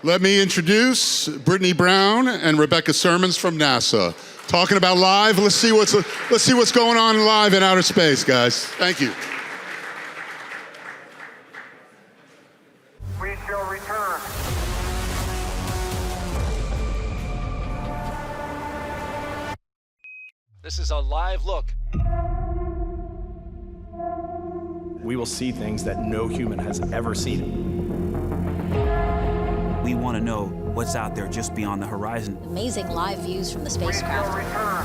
Let me introduce Brittany Brown and Rebecca Sirmons from NASA. Talking about live. Let's see what's going on live in outer space, guys. Thank you. We shall return. This is a live look. We will see things that no human has ever seen. We want to know what's out there just beyond the horizon. Amazing live views from the spacecraft.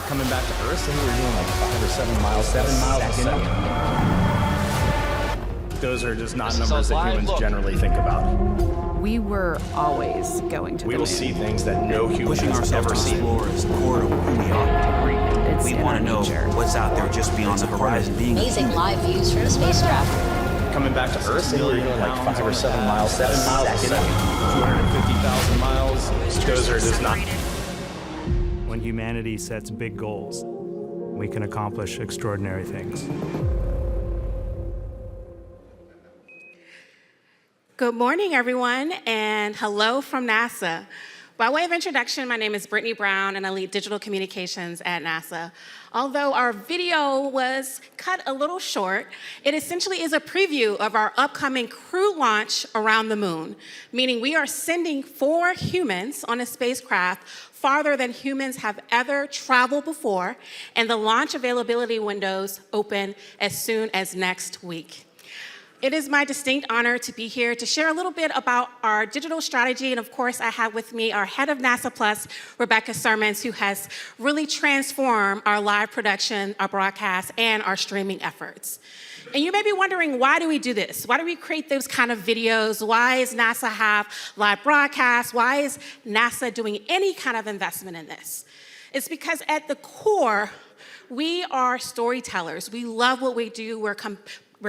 Coming back to Earth, and we were doing like 5 or 7 miles, 7 miles a second. Those are just not numbers that humans generally think about. We were always going to the moon. We will see things that no human Pushing has ourselves ever to seen. explore is the core of who we are. It's We in want our to know nature. what's out there just beyond the horizon. Being Amazing live views from the spacecraft. Coming back to Earth, and we were doing like 5 or 7 miles, 7 miles a second. 250,000 miles. Those are just not. When humanity sets big goals, we can accomplish extraordinary things. Good morning, everyone, and hello from NASA. By way of introduction, my name is Brittany Brown, and I lead digital communications at NASA. Although our video was cut a little short, it essentially is a preview of our upcoming crew launch around the moon, meaning we are sending 4 humans on a spacecraft farther than humans have ever traveled before, and the launch availability windows open as soon as next week. It is my distinct honor to be here to share a little bit about our digital strategy, and of course I have with me our head of NASA Plus, Rebecca Sirmons, who has really transformed our live production, our broadcast, and our streaming efforts. And you may be wondering, why do we do this? Why do we create those kind of videos? Why does NASA have live broadcasts? Why is NASA doing any kind of investment in this? It's because at the core, we are storytellers. We love what we do. We're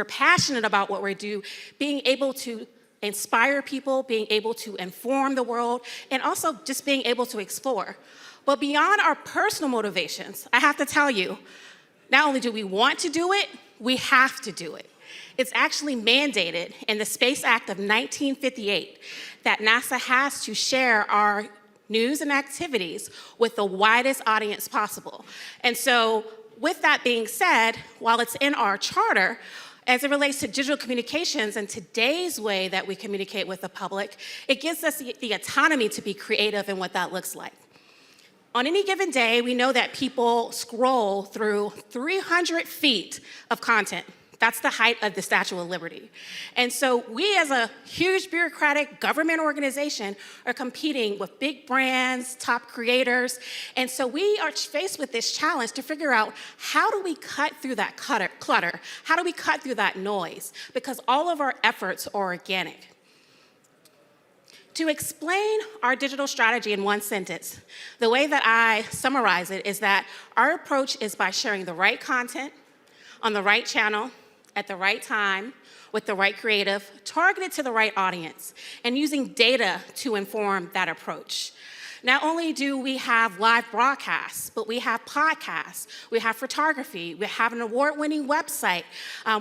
passionate about what we do, being able to inspire people, being able to inform the world, and also just being able to explore. But beyond our personal motivations, I have to tell you, not only do we want to do it, we have to do it. It's actually mandated in the Space Act of 1958 that NASA has to share our news and activities with the widest audience possible. And so with that being said, while it's in our charter, as it relates to digital communications and today's way that we communicate with the public, it gives us the autonomy to be creative in what that looks like. On any given day, we know that people scroll through 300 feet of content. That's the height of the Statue of Liberty. And so we as a huge bureaucratic government organization are competing with big brands, top creators. And so we are faced with this challenge to figure out, how do we cut through that clutter? How do we cut through that noise? Because all of our efforts are organic. To explain our digital strategy in one sentence, the way that I summarize it is that our approach is by sharing the right content on the right channel, at the right time, with the right creative, targeted to the right audience, and using data to inform that approach. Not only do we have live broadcasts, but we have podcasts, we have photography, we have an award-winning website,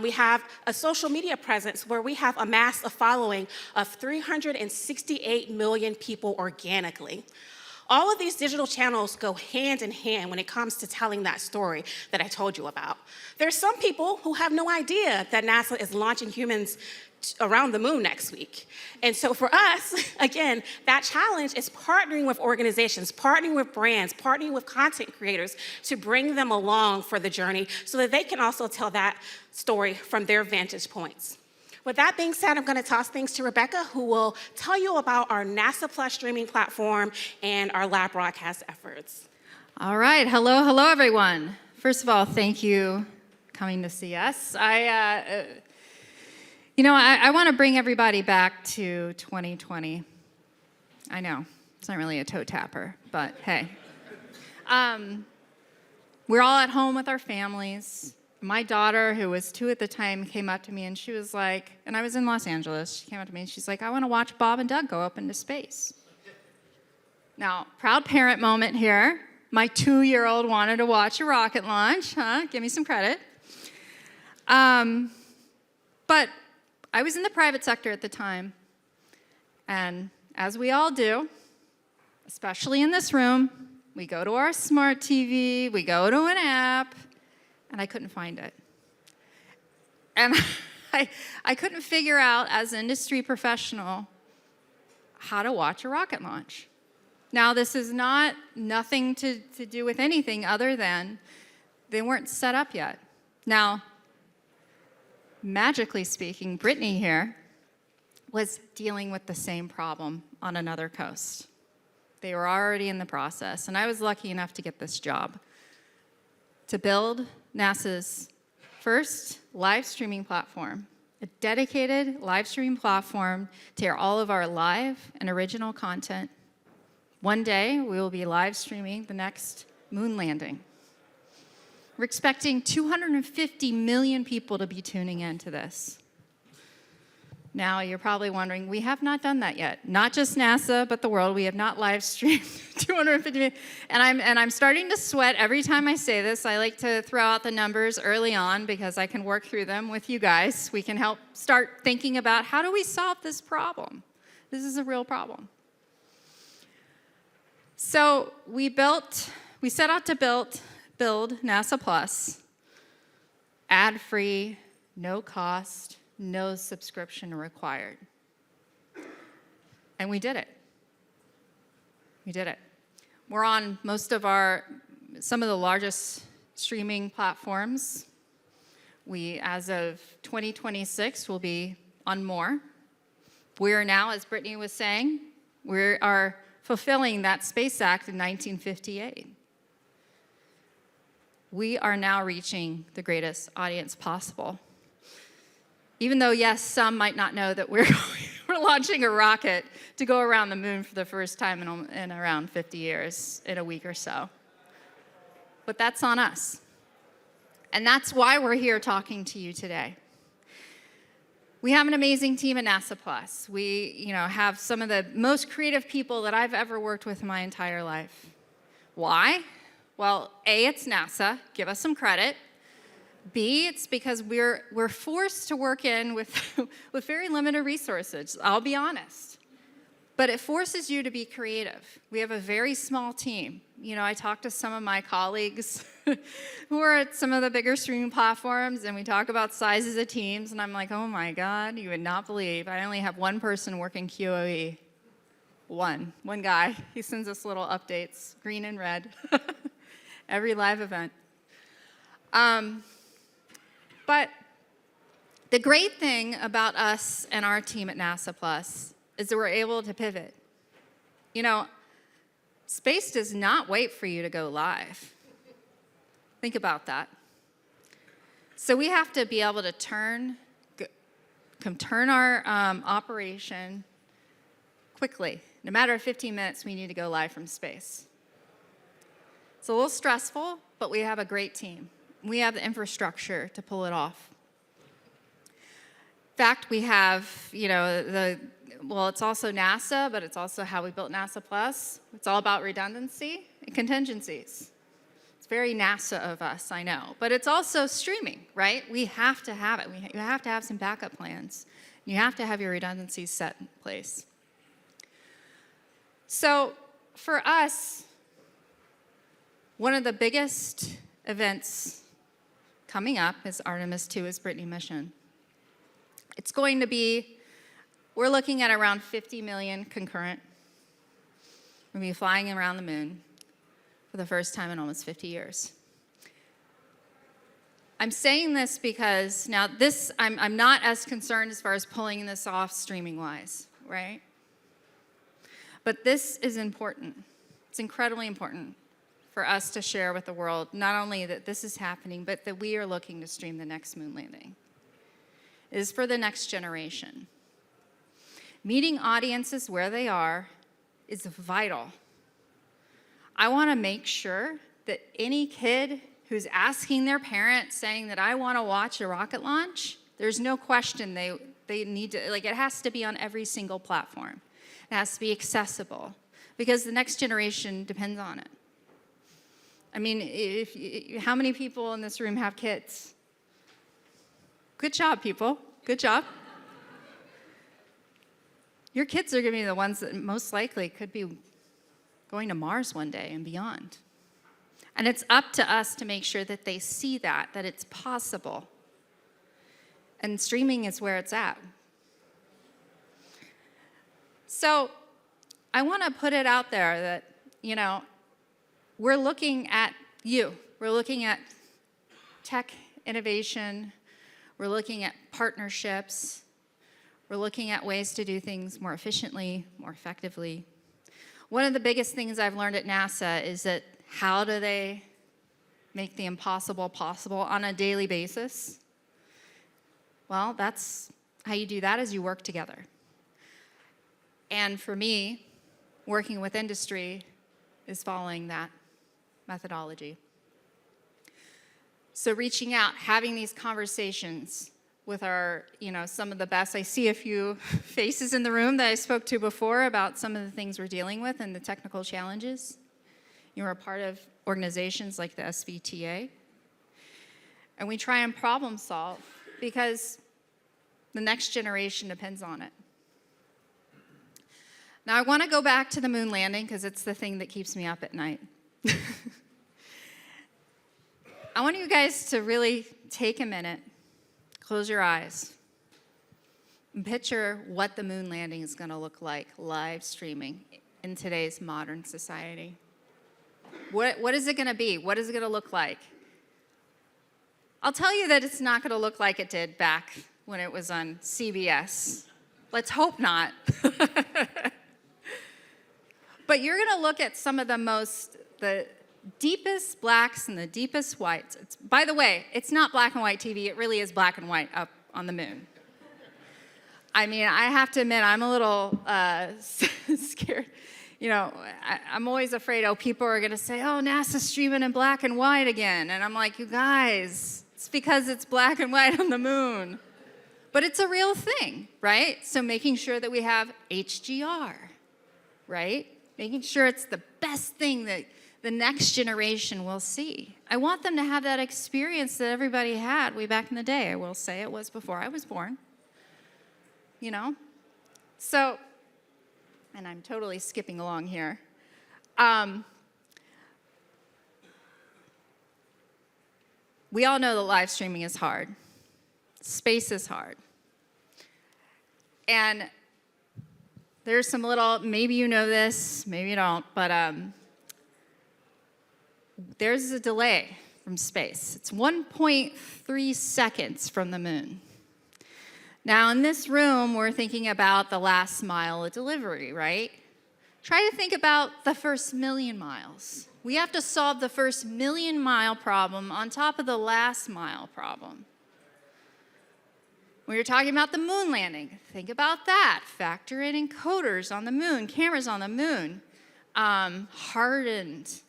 we have a social media presence where we have amassed a following of 368 million people organically. All of these digital channels go hand in hand when it comes to telling that story that I told you about. There's some people who have no idea that NASA is launching humans around the moon next week. And so for us, again, that challenge is partnering with organizations, partnering with brands, partnering with content creators to bring them along for the journey so that they can also tell that story from their vantage points. With that being said, I'm going to toss things to Rebecca, who will tell you about our NASA Plus streaming platform and our live broadcast efforts. All right, hello everyone. First of all, thank you for coming to see us. I want to bring everybody back to 2020. I know, it's not really a toe tapper, but hey. We're all at home with our families. My daughter, who was 2 at the time, came up to me and she was like, and I was in Los Angeles, she came up to me and she's like, I want to watch Bob and Doug go up into space. Now, proud parent moment here. My 2-year-old wanted to watch a rocket launch, huh? Give me some credit. But I was in the private sector at the time, and as we all do, especially in this room, we go to our smart TV, we go to an app, and I couldn't find it. And I couldn't figure out, as an industry professional, how to watch a rocket launch. Now, this is nothing to do with anything other than they weren't set up yet. Now, magically speaking, Brittany here was dealing with the same problem on another coast. They were already in the process, and I was lucky enough to get this job to build NASA's first live streaming platform, a dedicated live streaming platform to air all of our live and original content. One day, we will be live streaming the next moon landing. We're expecting 250 million people to be tuning into this. Now, you're probably wondering, we have not done that yet. Not just NASA, but the world. We have not live streamed 250 million. And I'm starting to sweat every time I say this. I like to throw out the numbers early on because I can work through them with you guys. We can help start thinking about how do we solve this problem? This is a real problem. So we set out to build NASA Plus, ad-free, no cost, no subscription required. And we did it. We did it. We're on some of the largest streaming platforms. We, as of 2026, will be on more. We are now, as Brittany was saying, we are fulfilling that Space Act in 1958. We are now reaching the greatest audience possible. Even though, yes, some might not know that we're launching a rocket to go around the moon for the first time in around 50 years, in a week or so. But that's on us. And that's why we're here talking to you today. We have an amazing team at NASA Plus. We have some of the most creative people that I've ever worked with in my entire life. Why? Well, A, it's NASA. Give us some credit. B, it's because we're forced to work in with very limited resources, I'll be honest. But it forces you to be creative. We have a very small team. I talked to some of my colleagues who are at some of the bigger streaming platforms, and we talk about sizes of teams, and I'm like, oh my God, you would not believe. I only have one person working QoE. One guy. He sends us little updates, green and red, every live event. But the great thing about us and our team at NASA Plus is that we're able to pivot. Space does not wait for you to go live. Think about that. So we have to be able to turn our operation quickly. In a matter of 15 minutes, we need to go live from space. It's a little stressful, but we have a great team. We have the infrastructure to pull it off. In fact, we have, it's also NASA, but it's also how we built NASA Plus. It's all about redundancy and contingencies. It's very NASA of us, I know. But it's also streaming, right? We have to have it. You have to have some backup plans. You have to have your redundancies set in place. So for us, one of the biggest events coming up is Artemis II, is Brittany mission. It's going to be, we're looking at around 50 million concurrent. We're going to be flying around the moon for the first time in almost 50 years. I'm saying this because now I'm not as concerned as far as pulling this off streaming-wise, right? But this is important. It's incredibly important for us to share with the world, not only that this is happening, but that we are looking to stream the next moon landing. It is for the next generation. Meeting audiences where they are is vital. I want to make sure that any kid who's asking their parents, saying that I want to watch a rocket launch, there's no question they need to, it has to be on every single platform. It has to be accessible because the next generation depends on it. I mean, how many people in this room have kids? Good job, people. Good job. Your kids are going to be the ones that most likely could be going to Mars one day and beyond. And it's up to us to make sure that they see that it's possible. And streaming is where it's at. So I want to put it out there that, we're looking at you. We're looking at tech innovation. We're looking at partnerships. We're looking at ways to do things more efficiently, more effectively. One of the biggest things I've learned at NASA is that how do they make the impossible possible on a daily basis? Well, that's how you do that is you work together. And for me, working with industry is following that methodology. So reaching out, having these conversations with our, some of the best. I see a few faces in the room that I spoke to before about some of the things we're dealing with and the technical challenges. You're a part of organizations like the SVTA. And we try and problem solve because the next generation depends on it. Now, I want to go back to the moon landing because it's the thing that keeps me up at night. I want you guys to really take a minute, close your eyes, and picture what the moon landing is going to look like live streaming in today's modern society. What is it going to be? What is it going to look like? I'll tell you that it's not going to look like it did back when it was on CBS. Let's hope not. But you're going to look at some of the deepest blacks and the deepest whites. By the way, it's not black and white TV. It really is black and white up on the moon. I mean, I have to admit, I'm a little scared. I'm always afraid, people are going to say, NASA's streaming in black and white again. And I'm like, you guys, it's because it's black and white on the moon. But it's a real thing, right? So making sure that we have HDR, right? Making sure it's the best thing that the next generation will see. I want them to have that experience that everybody had way back in the day. I will say it was before I was born. So, and I'm totally skipping along here. We all know that live streaming is hard. Space is hard. And there's some maybe you know this, maybe you don't, but there's a delay from space. It's 1.3 seconds from the moon. Now, in this room, we're thinking about the last mile of delivery, right? Try to think about the first 1,000,000 miles. We have to solve the first 1,000,000-mile problem on top of the last mile problem. When you're talking about the moon landing, think about that. Factor in encoders on the moon, cameras on the moon, hardened,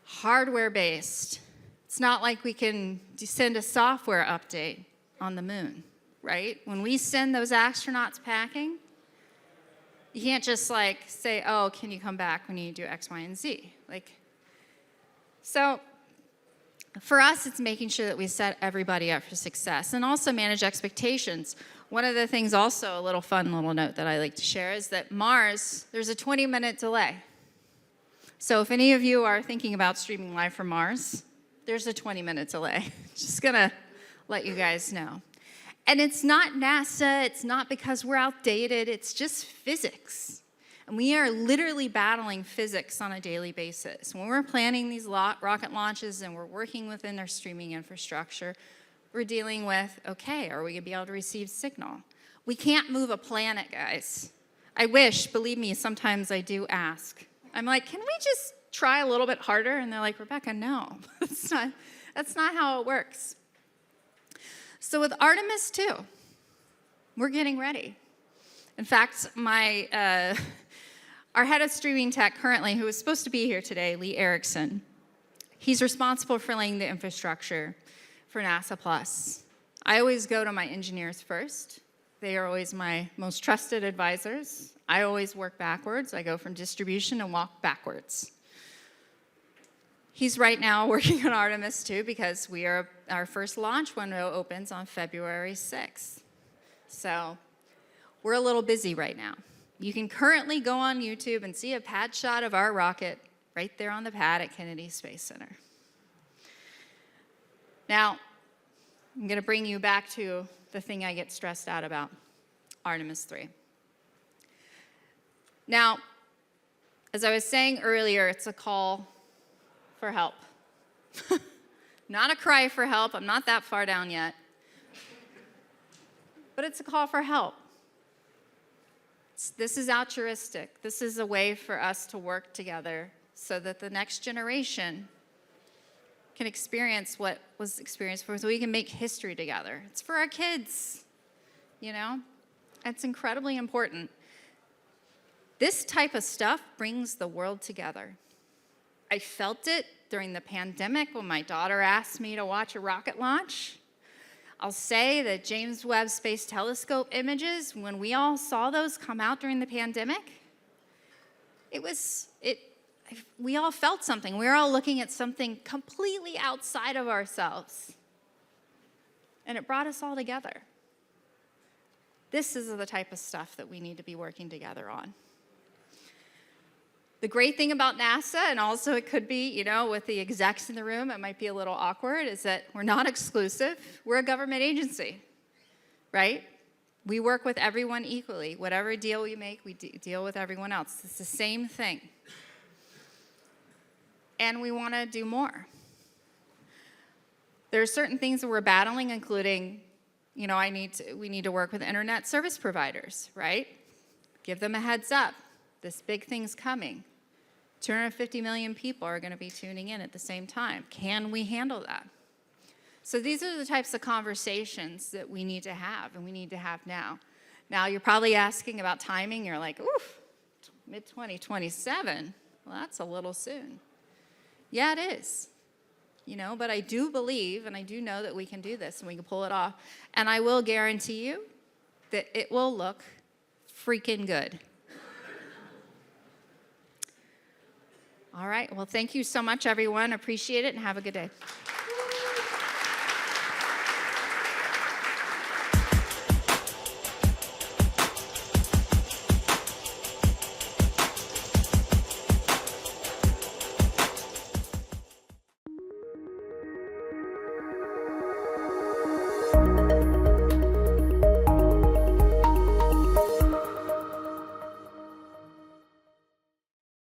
hardware-based. It's not like we can send a software update on the moon, right? When we send those astronauts packing, you can't just say, can you come back when you do X, Y, and Z? So for us, it's making sure that we set everybody up for success and also manage expectations. One of the things also, a little fun little note that I like to share is that Mars, there's a 20-minute delay. So if any of you are thinking about streaming live from Mars, there's a 20-minute delay. Just gonna let you guys know. And it's not NASA, it's not because we're outdated, it's just physics. And we are literally battling physics on a daily basis. When we're planning these rocket launches and we're working within our streaming infrastructure, we're dealing with, are we gonna be able to receive signal? We can't move a planet, guys. I wish, believe me, sometimes I do ask. I'm like, can we just try a little bit harder? And they're like, Rebecca, no, that's not how it works. So with Artemis 2, we're getting ready. In fact, our head of streaming tech currently, who is supposed to be here today, Lee Erickson, he's responsible for laying the infrastructure for NASA Plus. I always go to my engineers first. They are always my most trusted advisors. I always work backwards. I go from distribution and walk backwards. He's right now working on Artemis 2 because our first launch window opens on February 6th. So we're a little busy right now. You can currently go on YouTube and see a pad shot of our rocket right there on the pad at Kennedy Space Center. Now, I'm going to bring you back to the thing I get stressed out about, Artemis 3. Now, as I was saying earlier, it's a call for help. Not a cry for help. I'm not that far down yet. But it's a call for help. This is altruistic. This is a way for us to work together so that the next generation can experience what was experienced before, so we can make history together. It's for our kids, you know? It's incredibly important. This type of stuff brings the world together. I felt it during the pandemic when my daughter asked me to watch a rocket launch. I'll say that James Webb Space Telescope images, when we all saw those come out during the pandemic, we all felt something. We were all looking at something completely outside of ourselves. And it brought us all together. This is the type of stuff that we need to be working together on. The great thing about NASA, and also it could be, you know, with the execs in the room, it might be a little awkward, is that we're not exclusive. We're a government agency, right? We work with everyone equally. Whatever deal we make, we deal with everyone else. It's the same thing. And we want to do more. There are certain things that we're battling, including, you know, we need to work with internet service providers, right? Give them a heads up. This big thing's coming. 250 million people are going to be tuning in at the same time. Can we handle that? So these are the types of conversations that we need to have, and we need to have now. Now, you're probably asking about timing. You're like, oof, mid-2027? Well, that's a little soon. Yeah, it is. You know, but I do believe, and I do know that we can do this, and we can pull it off. And I will guarantee you that it will look freaking good. All right, well, thank you so much, everyone. Appreciate it, and have a good day.